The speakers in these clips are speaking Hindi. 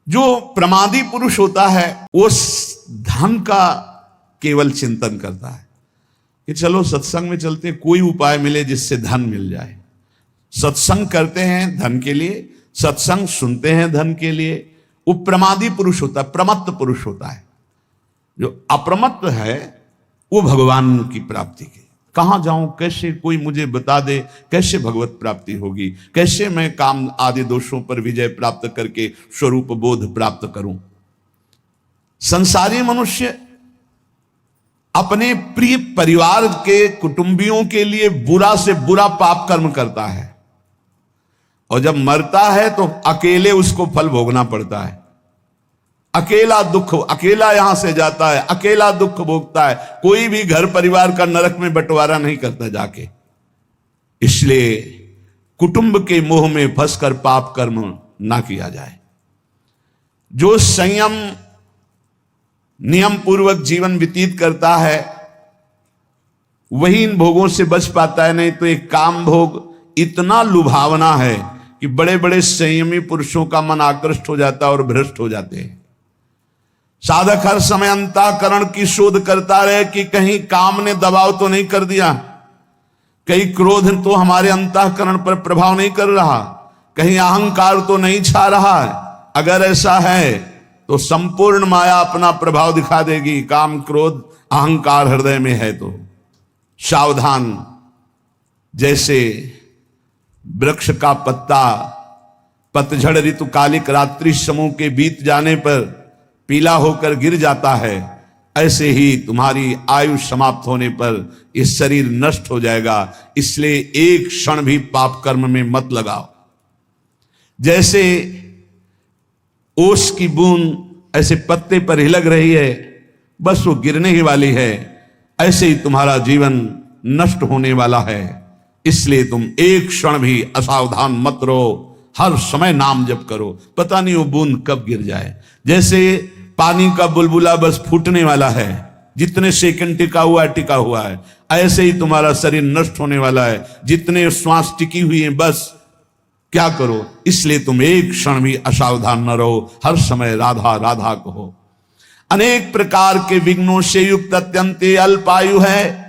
जो प्रमादी पुरुष होता है वो धन का केवल चिंतन करता है कि चलो सत्संग में चलते, कोई उपाय मिले जिससे धन मिल जाए। सत्संग करते हैं धन के लिए, सत्संग सुनते हैं धन के लिए। वो प्रमादी पुरुष होता है, प्रमत्त पुरुष होता है। जो अप्रमत्त है वो भगवान की प्राप्ति की, कहां जाऊं, कैसे कोई मुझे बता दे, कैसे भगवत प्राप्ति होगी, कैसे मैं काम आदि दोषों पर विजय प्राप्त करके स्वरूप बोध प्राप्त करूं। संसारी मनुष्य अपने प्रिय परिवार के कुटुंबियों के लिए बुरा से बुरा पाप कर्म करता है, और जब मरता है तो अकेले उसको फल भोगना पड़ता है। अकेला दुख, अकेला यहां से जाता है, अकेला दुख भोगता है। कोई भी घर परिवार का नरक में बंटवारा नहीं करता जाके। इसलिए कुटुंब के मोह में फंसकर पाप कर्म ना किया जाए। जो संयम नियम पूर्वक जीवन व्यतीत करता है वही इन भोगों से बच पाता है। नहीं तो एक काम भोग इतना लुभावना है कि बड़े बड़े संयमी पुरुषों का मन आकृष्ट हो जाता है और भ्रष्ट हो जाते हैं। साधक हर समय अंतःकरण की शोध करता रहे कि कहीं काम ने दबाव तो नहीं कर दिया, कहीं क्रोध तो हमारे अंतःकरण पर प्रभाव नहीं कर रहा, कहीं अहंकार तो नहीं छा रहा है। अगर ऐसा है तो संपूर्ण माया अपना प्रभाव दिखा देगी। काम क्रोध अहंकार हृदय में है तो सावधान। जैसे वृक्ष का पत्ता पतझड़ ऋतुकालिक रात्रि समूह के बीत जाने पर पीला होकर गिर जाता है, ऐसे ही तुम्हारी आयु समाप्त होने पर यह शरीर नष्ट हो जाएगा। इसलिए एक क्षण भी पाप कर्म में मत लगाओ। जैसे ओस की बूंद ऐसे पत्ते पर ही लग रही है, बस वो गिरने ही वाली है, ऐसे ही तुम्हारा जीवन नष्ट होने वाला है। इसलिए तुम एक क्षण भी असावधान मत रहो, हर समय नाम जप करो। पता नहीं वो बूंद कब गिर जाए। जैसे पानी का बुलबुला बस फूटने वाला है, जितने सेकंड टिका हुआ है, ऐसे ही तुम्हारा शरीर नष्ट होने वाला है। जितने श्वास टिकी हुई है बस क्या करो। इसलिए तुम एक क्षण भी असावधान न रहो, हर समय राधा राधा कहो। अनेक प्रकार के विघ्नों से युक्त अत्यंत अल्प आयु है।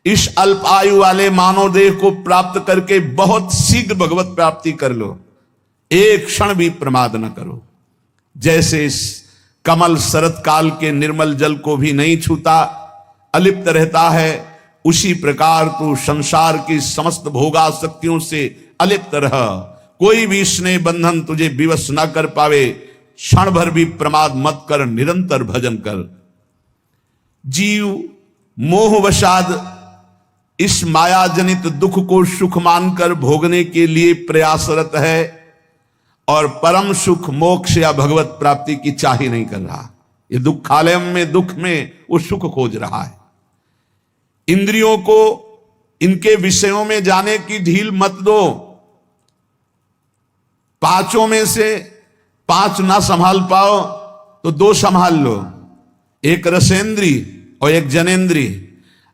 इस अल्प आयु वाले मानव देह को प्राप्त करके बहुत शीघ्र भगवत प्राप्ति कर लो, एक क्षण भी प्रमाद न करो। जैसे कमल शरत काल के निर्मल जल को भी नहीं छूता, अलिप्त रहता है, उसी प्रकार तू संसार की समस्त भोगासक्तियों से अलिप्त रह। कोई भी स्नेह बंधन तुझे विवश न कर पावे। क्षण भर भी प्रमाद मत कर, निरंतर भजन कर। जीव मोहवशाद इस माया जनित दुख को सुख मानकर भोगने के लिए प्रयासरत है, और परम सुख मोक्ष या भगवत प्राप्ति की चाह ही नहीं कर रहा। ये दुखालय में, दुख में वो सुख खोज रहा है। इंद्रियों को इनके विषयों में जाने की ढील मत दो। पांचों में से पांच ना संभाल पाओ तो दो संभाल लो, एक रसेंद्री और एक जनेंद्री।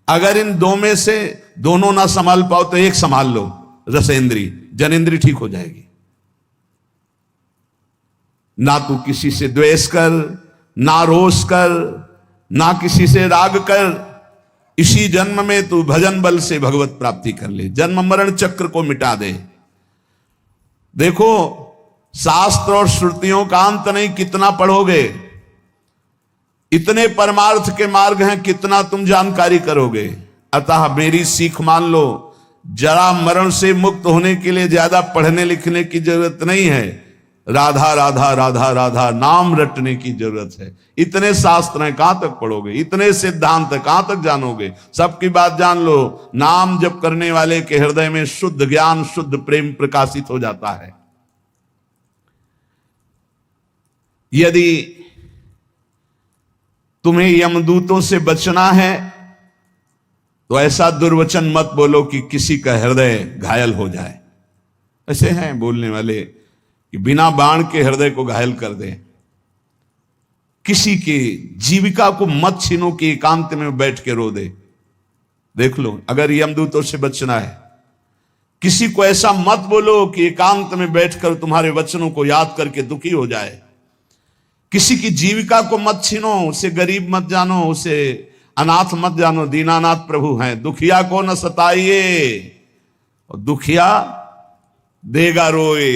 अगर इन दो में से दोनों ना संभाल पाओ तो एक संभाल लो, रसेंद्री। जनेंद्री ठीक हो जाएगी। ना तू किसी से द्वेष कर, ना रोष कर, ना किसी से राग कर। इसी जन्म में तू भजन बल से भगवत प्राप्ति कर ले, जन्म मरण चक्र को मिटा दे। देखो शास्त्र और श्रुतियों का अंत नहीं, कितना पढ़ोगे, इतने परमार्थ के मार्ग हैं, कितना तुम जानकारी करोगे। अतः मेरी सीख मान लो, जरा मरण से मुक्त होने के लिए ज्यादा पढ़ने लिखने की जरूरत नहीं है। राधा राधा राधा राधा नाम रटने की जरूरत है। इतने शास्त्र हैं, कहां तक पढ़ोगे, इतने सिद्धांत है, कहां तक जानोगे। सबकी बात जान लो, नाम जप करने वाले के हृदय में शुद्ध ज्ञान, शुद्ध प्रेम प्रकाशित हो जाता है। यदि तुम्हें यमदूतों से बचना है तो ऐसा दुर्वचन मत बोलो कि किसी का हृदय घायल हो जाए। ऐसे हैं बोलने वाले कि बिना बाण के हृदय को घायल कर दे। किसी की जीविका को मत छीनो कि एकांत में बैठ के रो दे। देख लो, अगर यमदूतों से बचना है, किसी को ऐसा मत बोलो कि एकांत में बैठकर तुम्हारे वचनों को याद करके दुखी हो जाए। किसी की जीविका को मत छीनो, उसे गरीब मत जानो, उसे अनाथ मत जानो, दीनानाथ प्रभु हैं। दुखिया को न सताइए, और दुखिया देगा रोए,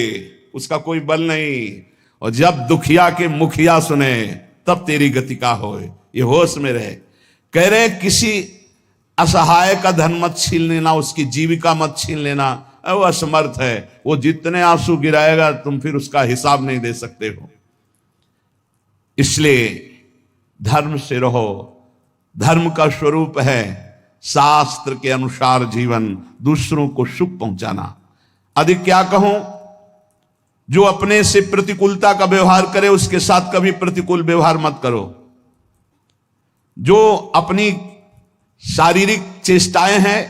उसका कोई बल नहीं। और जब दुखिया के मुखिया सुने तब तेरी गति का होए, ये होश में रहे। कह रहे किसी असहाय का धन मत छीन लेना, उसकी जीविका मत छीन लेना। वो असमर्थ है, वो जितने आंसू गिराएगा तुम फिर उसका हिसाब नहीं दे सकते हो। इसलिए धर्म से रहो। धर्म का स्वरूप है शास्त्र के अनुसार जीवन, दूसरों को सुख पहुंचाना। अधिक क्या कहूं, जो अपने से प्रतिकूलता का व्यवहार करे उसके साथ कभी प्रतिकूल व्यवहार मत करो। जो अपनी शारीरिक चेष्टाएं हैं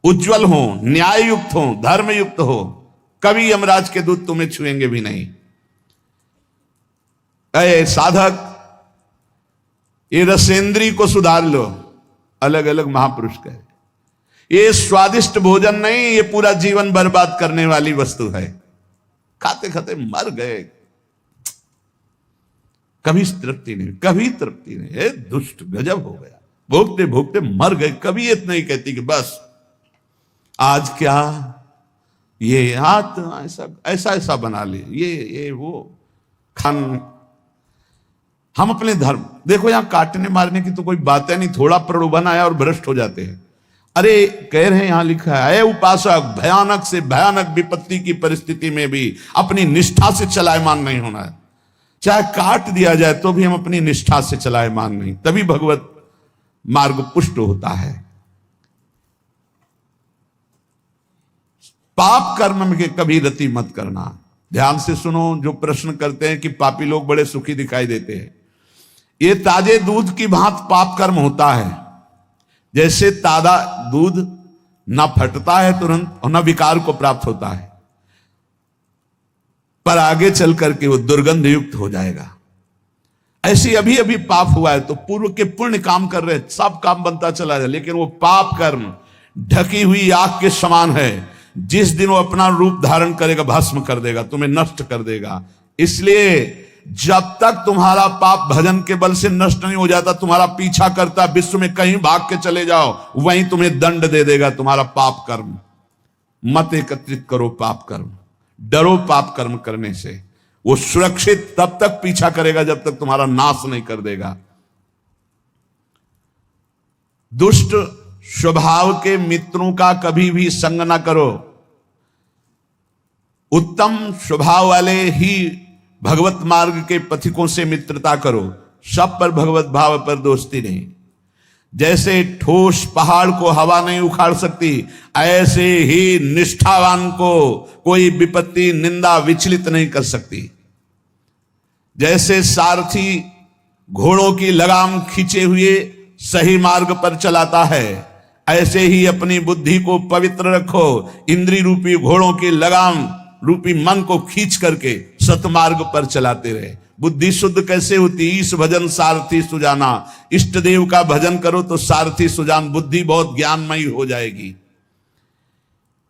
उज्जवल हो, न्याय युक्त हो, धर्म युक्त हो, कभी यमराज के दूत तुम्हें छुएंगे भी नहीं। अरे साधक, ये रसेंद्री को सुधार लो। अलग अलग महापुरुष कहे ये स्वादिष्ट भोजन नहीं, ये पूरा जीवन बर्बाद करने वाली वस्तु है। खाते खाते मर गए, कभी तृप्ति नहीं, कभी तृप्ति नहीं। ये दुष्ट गजब हो गया, भोगते भोगते मर गए। कभी इतना ही कहती कि बस आज क्या, ये हाथ ऐसा ऐसा ऐसा बना ले, ये वो खान। हम अपने धर्म देखो, यहां काटने मारने की तो कोई बात है नहीं, थोड़ा प्रलोभन आया और भ्रष्ट हो जाते हैं। अरे कह रहे हैं, यहां लिखा है उपासक, भयानक से भयानक विपत्ति की परिस्थिति में भी अपनी निष्ठा से चलायमान नहीं होना है। चाहे काट दिया जाए तो भी हम अपनी निष्ठा से चलायमान नहीं, तभी भगवत मार्ग पुष्ट होता है। पाप कर्म में कभी रति मत करना। ध्यान से सुनो, जो प्रश्न करते हैं कि पापी लोग बड़े सुखी दिखाई देते हैं, ये ताजे दूध की भांति पाप कर्म होता है। जैसे ताजा दूध न फटता है तुरंत और न विकार को प्राप्त होता है, पर आगे चल करके वो दुर्गंध युक्त हो जाएगा। ऐसे अभी अभी पाप हुआ है तो पूर्व के पुण्य काम कर रहे, सब काम बनता चला जाए, लेकिन वो पाप कर्म ढकी हुई आग के समान है। जिस दिन वो अपना रूप धारण करेगा भस्म कर देगा, तुम्हें नष्ट कर देगा। इसलिए जब तक तुम्हारा पाप भजन के बल से नष्ट नहीं हो जाता, तुम्हारा पीछा करता, विश्व में कहीं भाग के चले जाओ, वहीं तुम्हें दंड दे देगा तुम्हारा पाप कर्म। मत एकत्रित करो पाप कर्म, डरो पाप कर्म करने से। वो सुरक्षित तब तक पीछा करेगा जब तक तुम्हारा नाश नहीं कर देगा। दुष्ट स्वभाव के मित्रों का कभी भी संग ना करो। उत्तम स्वभाव वाले ही भगवत मार्ग के पथिकों से मित्रता करो। सब पर भगवत भाव पर दोस्ती नहीं। जैसे ठोस पहाड़ को हवा नहीं उखाड़ सकती, ऐसे ही निष्ठावान को कोई विपत्ति निंदा विचलित नहीं कर सकती। जैसे सारथी घोड़ों की लगाम खींचे हुए सही मार्ग पर चलाता है, ऐसे ही अपनी बुद्धि को पवित्र रखो। इंद्रिय रूपी घोड़ों की लगाम रूपी मन को खींच करके सतमार्ग पर चलाते रहे। बुद्धि शुद्ध कैसे होती? ईश भजन सारथी सुजाना। इष्ट देव का भजन करो तो सारथी सुजान, बुद्धि बहुत ज्ञानमयी हो जाएगी।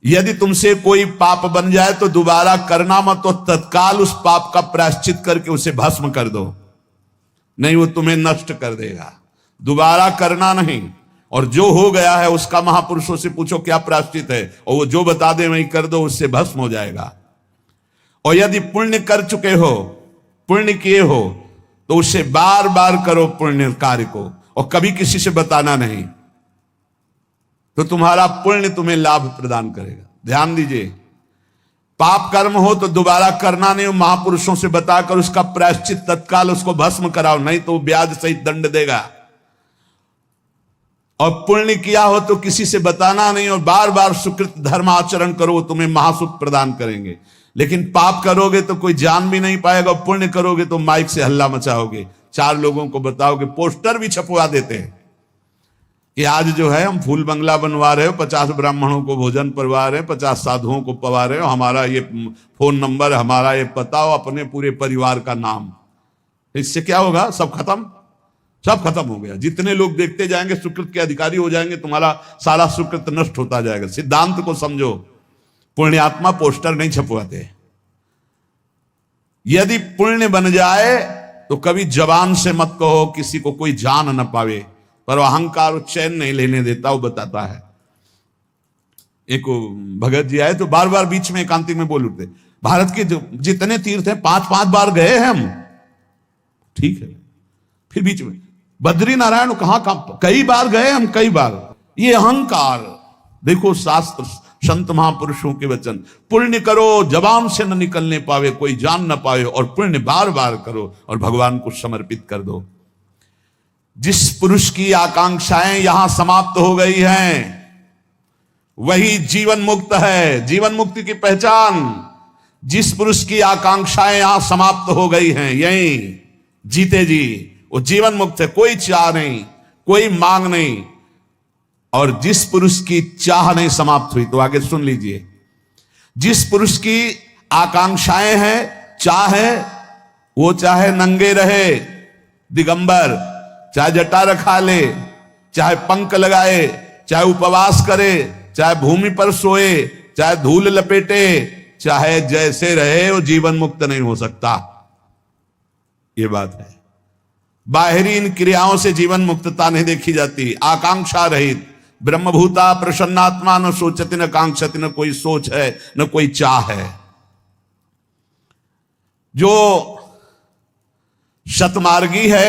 यदि तुमसे कोई पाप बन जाए तो दोबारा करना मत, तो तत्काल उस पाप का प्रायश्चित करके उसे भस्म कर दो, नहीं वो तुम्हें नष्ट कर देगा। दोबारा करना नहीं। और जो हो गया है उसका महापुरुषों से पूछो क्या प्रायश्चित है, और वो जो बता दे वही कर दो, उससे भस्म हो जाएगा। और यदि पुण्य कर चुके हो, पुण्य किए हो, तो उसे बार बार करो पुण्य कार्य को, और कभी किसी से बताना नहीं, तो तुम्हारा पुण्य तुम्हें लाभ प्रदान करेगा। ध्यान दीजिए, पाप कर्म हो तो दोबारा करना नहीं, महापुरुषों से बताकर उसका प्रायश्चित तत्काल उसको भस्म कराओ, नहीं तो ब्याज सहित दंड देगा। और पुण्य किया हो तो किसी से बताना नहीं, और बार बार सुकृत धर्म आचरण करो, वो तुम्हें महासुख प्रदान करेंगे। लेकिन पाप करोगे तो कोई जान भी नहीं पाएगा, और पुण्य करोगे तो माइक से हल्ला मचाओगे, 4 लोगों को बताओगे, पोस्टर भी छपवा देते हैं कि आज जो है हम फूल बंगला बनवा रहे हो, 50 ब्राह्मणों को भोजन करवा रहे हैं, 50 साधुओं को पवा रहे हो, हमारा ये फोन नंबर, हमारा ये पता हो, अपने पूरे परिवार का नाम। इससे क्या होगा? सब खत्म, सब खत्म हो गया। जितने लोग देखते जाएंगे सुकृत के अधिकारी हो जाएंगे, तुम्हारा सारा सुकृत नष्ट होता जाएगा। सिद्धांत को समझो, पुण्यात्मा पोस्टर नहीं छपवाते। यदि पुण्य बन जाए तो कभी जबान से मत कहो किसी को कोई जान न पावे, पर अहंकार चैन नहीं लेने देता, वो बताता है। एक भगत जी आए तो बार बार बीच में एकांतिक में बोल उठते, भारत के जितने तीर्थ हैं 5-5 बार गए हैं हम, ठीक है। फिर बीच में बद्री नारायण कहां कई बार गए हम, कई बार। ये अहंकार देखो, शास्त्र संत महापुरुषों के वचन, पुण्य करो जबान से न निकलने पावे, कोई जान न पावे, और पुण्य बार बार करो और भगवान को समर्पित कर दो। जिस पुरुष की आकांक्षाएं यहां समाप्त हो गई हैं वही जीवन मुक्त है। जीवन मुक्ति की पहचान, जिस पुरुष की आकांक्षाएं यहां समाप्त हो गई हैं, यही जीते जी वो जीवन मुक्त है। कोई चाह नहीं, कोई मांग नहीं। और जिस पुरुष की चाह नहीं समाप्त हुई, तो आगे सुन लीजिए, जिस पुरुष की आकांक्षाएं हैं, चाह है, वो चाहे नंगे रहे दिगंबर, चाहे जटा रखा ले, चाहे पंख लगाए, चाहे उपवास करे, चाहे भूमि पर सोए, चाहे धूल लपेटे, चाहे जैसे रहे, वो जीवन मुक्त नहीं हो सकता। ये बात है। बाहरी इन क्रियाओं से जीवन मुक्तता नहीं देखी जाती। आकांक्षा रहित ब्रह्मभूता प्रसन्नात्मा, न सोचती न कांक्षति, न कोई सोच है न कोई चाह है। जो शतमार्गी है,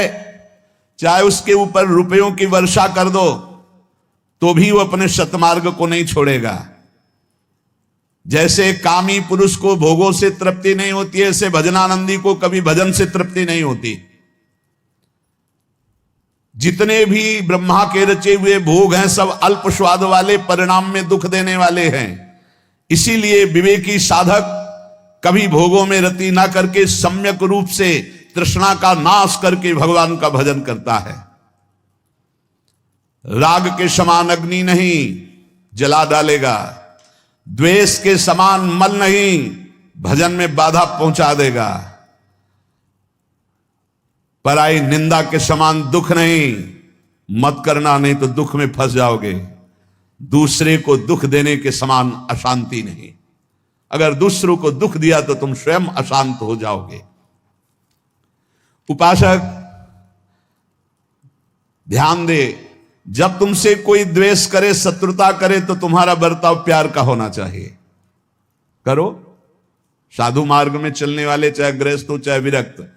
चाहे उसके ऊपर रुपयों की वर्षा कर दो तो भी वो अपने शतमार्ग को नहीं छोड़ेगा। जैसे कामी पुरुष को भोगों से तृप्ति नहीं होती है, ऐसे भजनानंदी को कभी भजन से तृप्ति नहीं होती। जितने भी ब्रह्मा के रचे हुए भोग हैं सब अल्प स्वाद वाले, परिणाम में दुख देने वाले हैं। इसीलिए विवेकी साधक कभी भोगों में रति ना करके सम्यक रूप से तृष्णा का नाश करके भगवान का भजन करता है। राग के समान अग्नि नहीं, जला डालेगा। द्वेष के समान मल नहीं, भजन में बाधा पहुंचा देगा। पराई निंदा के समान दुख नहीं, मत करना, नहीं तो दुख में फंस जाओगे। दूसरे को दुख देने के समान अशांति नहीं। अगर दूसरों को दुख दिया तो तुम स्वयं अशांत हो जाओगे। उपासक ध्यान दे, जब तुमसे कोई द्वेष करे, शत्रुता करे, तो तुम्हारा बर्ताव प्यार का होना चाहिए। करो। साधु मार्ग में चलने वाले, चाहे गृहस्थ हो चाहे विरक्त,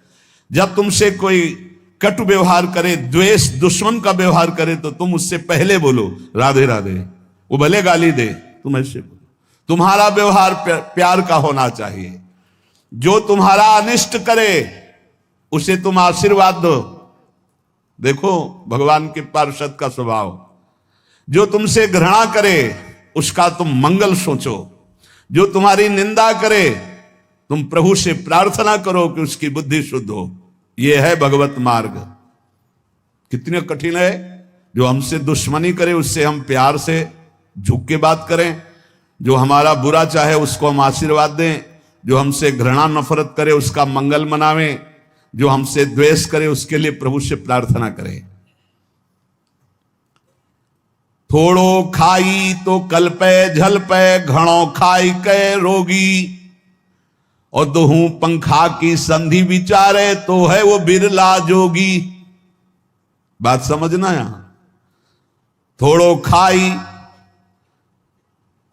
जब तुमसे कोई कटु व्यवहार करे, द्वेष दुश्मन का व्यवहार करे, तो तुम उससे पहले बोलो राधे राधे। वो भले गाली दे, तुम ऐसे बोलो। तुम्हारा व्यवहार प्यार का होना चाहिए। जो तुम्हारा अनिष्ट करे उसे तुम आशीर्वाद दो। देखो भगवान के पार्षद का स्वभाव। जो तुमसे घृणा करे उसका तुम मंगल सोचो। जो तुम्हारी निंदा करे तुम प्रभु से प्रार्थना करो कि उसकी बुद्धि शुद्ध हो। यह है भगवत मार्ग। कितने कठिन है। जो हमसे दुश्मनी करे उससे हम प्यार से झुक के बात करें। जो हमारा बुरा चाहे उसको हम आशीर्वाद दें। जो हमसे घृणा नफरत करे उसका मंगल मनावें। जो हमसे द्वेष करे उसके लिए प्रभु से प्रार्थना करें। थोड़ो खाई तो कल्पे झलपे, घणो खाई के रोगी। और दोहू पंखा की संधि विचारे, तो है वो बिरला जोगी। बात समझना यहां। थोड़ो खाई,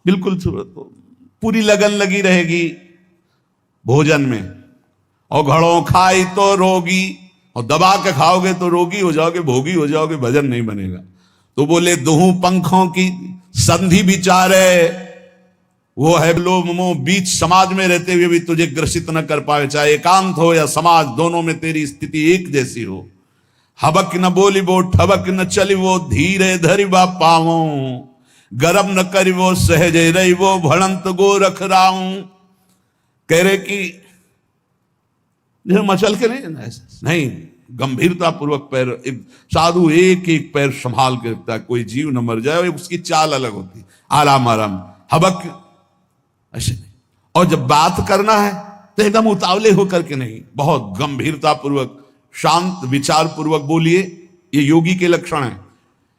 बिल्कुल पूरी लगन लगी रहेगी भोजन में। और घड़ों खाई तो रोगी, और दबा के खाओगे तो रोगी हो जाओगे, भोगी हो जाओगे, भजन नहीं बनेगा। तो बोले दोहू पंखों की संधि विचारे, वो है लोभ मोह बीच समाज में रहते हुए भी तुझे ग्रसित न कर पाए। चाहे एकांत हो या समाज, दोनों में तेरी स्थिति एक जैसी हो। हबक न बोली वो, ठबक न चली वो, धीरे धरि बा पावो। गरम न करी वो, सहजे रही वो, भड़ंत गो रख राऊं। कह रहे कि मचल के नहीं, गंभीरता पूर्वक पैर, एक साधु एक एक पैर संभाल के रखता है। कोई जीव न मर जाए, उसकी चाल अलग होती। आराम आराम, हबक ऐसे नहीं। और जब बात करना है तो एकदम उतावले होकर के नहीं, बहुत गंभीरता पूर्वक शांत विचार पूर्वक बोलिए। ये योगी के लक्षण है।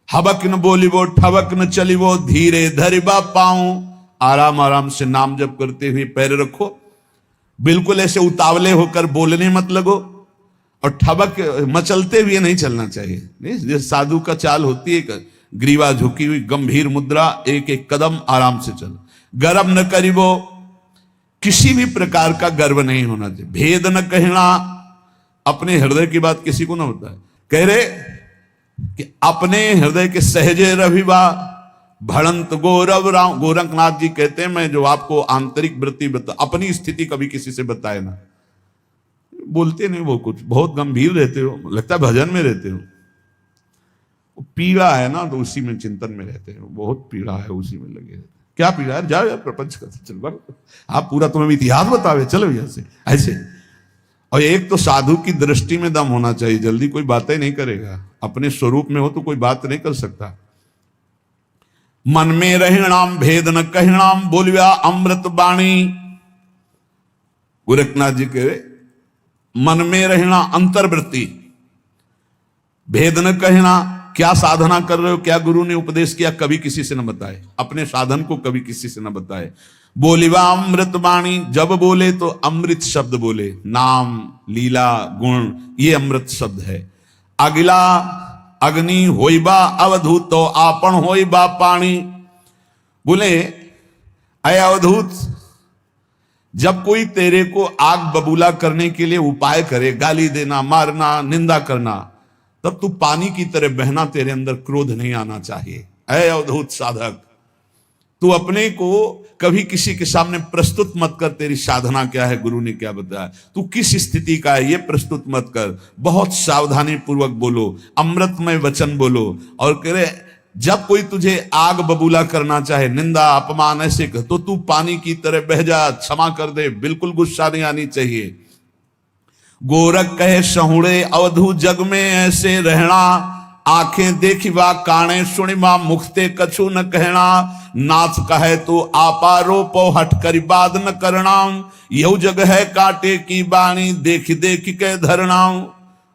हबक न बोली वो, ठबक न चली वो, धीरे धरि बा पाऊं। आराम आराम से नाम जप करते हुए पैर रखो। बिल्कुल ऐसे उतावले होकर बोलने मत लगो। और ठबक मचलते हुए नहीं चलना चाहिए। नहीं, जैसे साधु का चाल होती है, ग्रीवा झुकी हुई, गंभीर मुद्रा, एक एक कदम आराम से चल। गर्व न करिबो, किसी भी प्रकार का गर्व नहीं होना चाहिए। भेद न कहना, अपने हृदय की बात किसी को ना बताए। कह रहे कि अपने हृदय के सहजे रविवा भड़ंत गौरव राम। गोरखनाथ जी कहते हैं, मैं जो आपको आंतरिक वृत्ति बता, अपनी स्थिति कभी किसी से बताए ना। बोलते नहीं वो कुछ, बहुत गंभीर रहते हो, लगता है भजन में रहते हो। पीड़ा है ना, तो उसी में चिंतन में रहते हो, बहुत पीड़ा है, उसी में लगे रहते। क्या पीड़ा है? जाओ यार प्रपंच कर, चल आप पूरा तुम्हें इतिहास बतावे, चलो यहाँ से ऐसे। और एक तो साधु की दृष्टि में दम होना चाहिए, जल्दी कोई बातें नहीं करेगा। अपने स्वरूप में हो तो कोई बात नहीं कर सकता। मन में रहनाम भेद न कहनाम, बोलिया अमृत बाणी। गोरखनाथ जी कह रहे मन में रहना अंतर्वृत्ति, भेद न कहना। क्या साधना कर रहे हो, क्या गुरु ने उपदेश किया, कभी किसी से न बताए। अपने साधन को कभी किसी से न बताए। बोलिवा अमृत वाणी, जब बोले तो अमृत शब्द बोले। नाम, लीला, गुण, ये अमृत शब्द है। अगिला अग्नि होइबा अवधूत, तो आपन होइबा पानी। बोले अय अवधूत, जब कोई तेरे को आग बबूला करने के लिए उपाय करे, गाली देना, मारना, निंदा करना, तब तू पानी की तरह बहना, तेरे अंदर क्रोध नहीं आना चाहिए। ऐ अवधूत साधक, तू अपने को कभी किसी के सामने प्रस्तुत मत कर, तेरी साधना क्या है, गुरु ने क्या बताया, तू किस स्थिति का है, ये प्रस्तुत मत कर। बहुत सावधानी पूर्वक बोलो, अमृतमय वचन बोलो। और कह रहे जब कोई तुझे आग बबूला करना चाहे, निंदा अपमान ऐसे कर, तो तू पानी की तरह बह जा, क्षमा कर दे, बिल्कुल गुस्सा नहीं आनी चाहिए। गोरख कहे सहुड़े अवधू, जग में ऐसे रहना। आंखें देखिवा काने सुनिवा, मुखते कछु न कहना। नाथ कहे तो आपा रोपो, हट कर बाद न करना। यह जग है कांटे की बाणी, देख देख के धरना।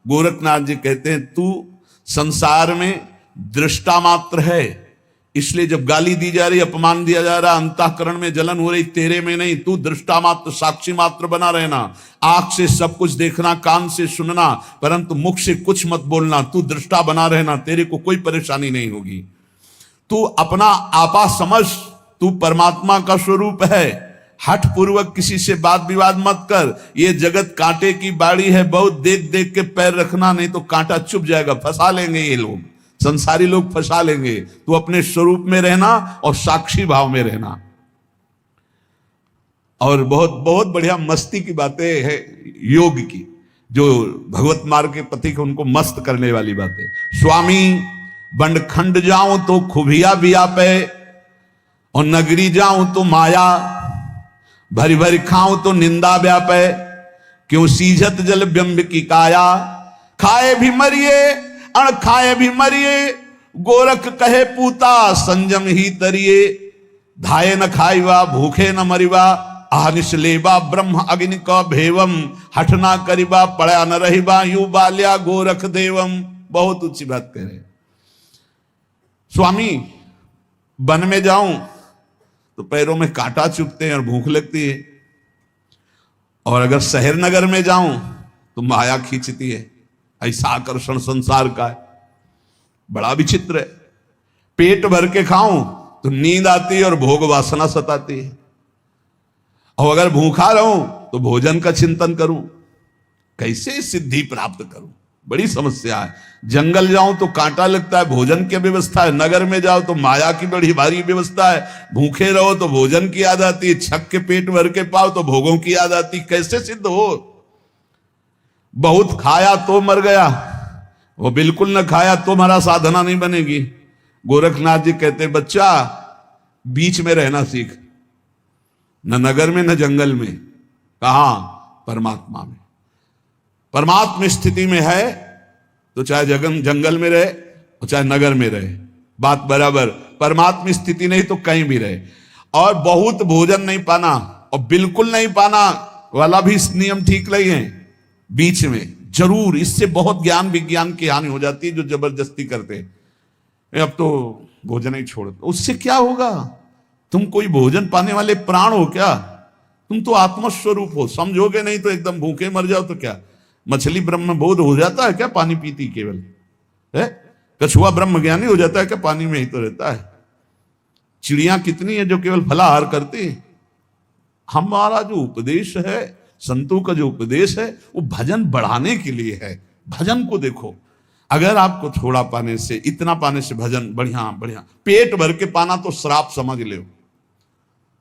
गोरखनाथ जी कहते हैं तू संसार में दृष्टा मात्र है, इसलिए जब गाली दी जा रही, अपमान दिया जा रहा, अंतःकरण में जलन हो रही, तेरे में नहीं। तू दृष्टा मात्र, साक्षी मात्र बना रहना। आंख से सब कुछ देखना, कान से सुनना, परंतु मुख से कुछ मत बोलना। तू दृष्टा बना रहना, तेरे को कोई परेशानी नहीं होगी। तू अपना आपा समझ, तू परमात्मा का स्वरूप है। हठ पूर्वक किसी से बात विवाद मत कर। ये जगत कांटे की बाड़ी है, बहुत देख देख के पैर रखना, नहीं तो कांटा चुभ जाएगा, फंसा लेंगे ये लोग, संसारी लोग फंसा लेंगे। तू अपने स्वरूप में रहना और साक्षी भाव में रहना। और बहुत बहुत बढ़िया मस्ती की बातें है योग की, जो भगवत मार्ग के पथिक उनको मस्त करने वाली बातें। स्वामी बंड खंड जाऊं तो खुबिया व्यापे, और नगरी जाऊं तो माया, भरी भरी खाऊं तो निंदा व्यापे। क्यों सीझत जल ब्यंब की काया, खाए भी मरिए अण खाए भी मरिए। गोरख कहे पूता संजम ही तरिए, धाये न खाइवा भूखे न मरिवा। आहनिश लेबा ब्रह्म अग्नि का भेवम, हठना करिबा पड़ा न रहिबा। यू बाल्या गोरख देवम। बहुत ऊंची बात कह रहे। स्वामी वन में जाऊं तो पैरों में कांटा चुभते हैं और भूख लगती है, और अगर शहर नगर में जाऊं तो माया खींचती है। ऐसा आकर्षण संसार का है, बड़ा विचित्र है। पेट भर के खाऊं तो नींद आती है और भोग वासना सताती है, और अगर भूखा रहूं तो भोजन का चिंतन करूं। कैसे सिद्धि प्राप्त करूं, बड़ी समस्या है। जंगल जाऊं तो कांटा लगता है, भोजन की व्यवस्था है। नगर में जाओ तो माया की बड़ी भारी व्यवस्था है। भूखे रहो तो भोजन की याद आती है, छक के पेट भर के पाओ तो भोगों की याद आती। कैसे सिद्ध हो? बहुत खाया तो मर गया, वो बिल्कुल न खाया तो हमारा साधना नहीं बनेगी। गोरखनाथ जी कहते बच्चा बीच में रहना सीख, न नगर में न जंगल में। कहां? परमात्मा में। परमात्मा स्थिति में है तो चाहे जंगल में रहे और चाहे नगर में रहे, बात बराबर। परमात्मा स्थिति नहीं तो कहीं भी रहे। और बहुत भोजन नहीं पाना और बिल्कुल नहीं पाना वाला भी नियम ठीक नहीं है, बीच में जरूर। इससे बहुत ज्ञान विज्ञान की हानि हो जाती है, जो जबरदस्ती करते हैं अब तो भोजन ही छोड़। उससे क्या होगा? तुम कोई भोजन पाने वाले प्राण हो क्या? तुम तो आत्मस्वरूप हो, समझोगे नहीं तो एकदम भूखे मर जाओ तो क्या। मछली ब्रह्म बोध हो जाता है क्या पानी पीती केवल है? कछुआ ब्रह्म ज्ञानी हो जाता है क्या पानी में ही तो रहता है? चिड़िया कितनी है जो केवल फलाहार करती है? हमारा जो उपदेश है, संतों का जो उपदेश है, वो भजन बढ़ाने के लिए है। भजन को देखो, अगर आपको थोड़ा पाने से, इतना पाने से भजन बढ़िया बढ़िया, पेट भर के पाना तो श्राप समझ लो।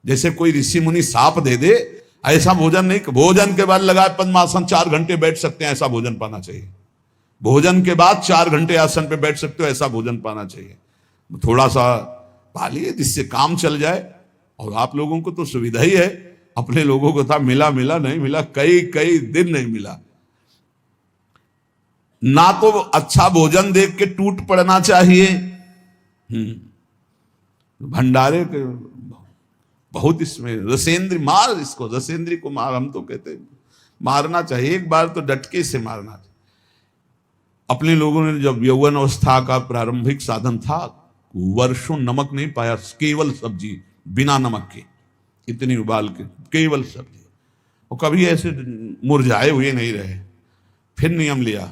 जैसे कोई ऋषि मुनि साप दे दे, ऐसा भोजन नहीं। भोजन के बाद लगाए पद्मासन 4 घंटे बैठ सकते हैं, ऐसा भोजन पाना चाहिए। भोजन के बाद 4 घंटे आसन पे बैठ सकते हो, ऐसा भोजन पाना चाहिए। थोड़ा सा पा लिए जिससे काम चल जाए। और आप लोगों को तो सुविधा ही है, अपने लोगों को था मिला मिला नहीं मिला, कई कई दिन नहीं मिला। ना तो अच्छा भोजन देख के टूट पड़ना चाहिए। भंडारे के बहुत इसमें रसेंद्री मार, इसको रसेंद्री को मार हम तो कहते हैं, मारना चाहिए। एक बार तो डटके से मारना चाहिए। अपने लोगों ने जब यौवन अवस्था का प्रारंभिक साधन था, वर्षों नमक नहीं पाया, केवल सब्जी बिना नमक के, इतनी उबाल के केवल सब्जी, और कभी ऐसे मुरझाए हुए नहीं रहे। फिर नियम लिया,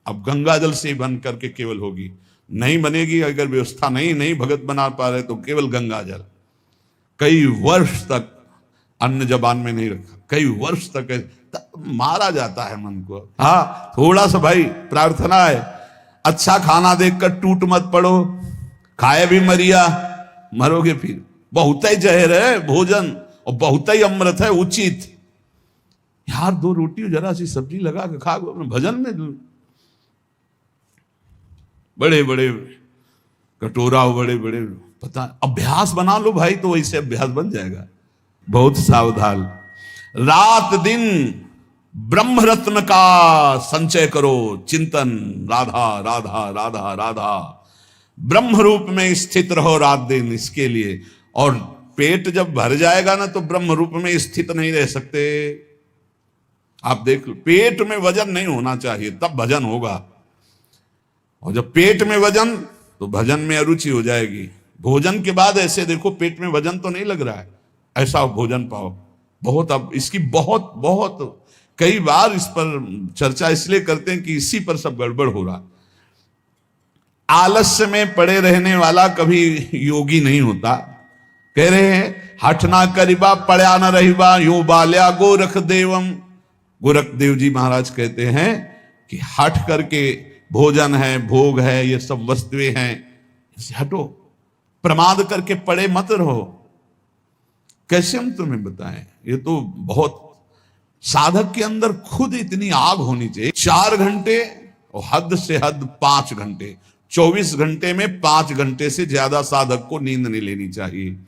अब गंगा जल से बन करके केवल होगी, नहीं बनेगी अगर व्यवस्था नहीं भगत बना पा रहे तो केवल गंगा जल। कई वर्ष तक अन्न जबान में नहीं रखा, कई वर्ष तक मारा जाता है मन को। हाँ, थोड़ा सा भाई प्रार्थना है, अच्छा खाना देखकर टूट मत पड़ो, खाए भी मरिया मरोगे फिर। बहुत ही जहर है भोजन और बहुत ही अमृत है उचित। यार 2 रोटी जरा सी सब्जी लगा के खा भजन में, बड़े बड़े कटोरा, बड़े बड़े, पता अभ्यास बना लो भाई, तो वैसे अभ्यास बन जाएगा। बहुत सावधान, रात दिन ब्रह्म रत्न का संचय करो, चिंतन, राधा राधा राधा राधा, ब्रह्म रूप में स्थित रहो रात दिन इसके लिए। और पेट जब भर जाएगा ना तो ब्रह्म रूप में स्थित नहीं रह सकते। आप देख लो, पेट में वजन नहीं होना चाहिए, तब भजन होगा। और जब पेट में वजन, तो भजन में अरुचि हो जाएगी। भोजन के बाद ऐसे देखो, पेट में वजन तो नहीं लग रहा है, ऐसा भोजन पाओ। बहुत, अब इसकी बहुत बहुत कई बार इस पर चर्चा इसलिए करते हैं कि इसी पर सब गड़बड़ हो रहा। आलस्य में पड़े रहने वाला कभी योगी नहीं होता। कह रहे हैं, हठ ना करिबा पड़ा न रहिबा, यो बाल्या गोरख देवम। गोरख देव जी महाराज कहते हैं कि हठ करके भोजन है, भोग है, ये सब वस्तुएं हैं, इससे हटो, प्रमाद करके पड़े मत रहो। कैसे हम तुम्हें बताएं, ये तो बहुत, साधक के अंदर खुद इतनी आग होनी चाहिए। 4 घंटे और हद से हद 5 घंटे, 24 घंटे में 5 घंटे से ज्यादा साधक को नींद नहीं लेनी चाहिए।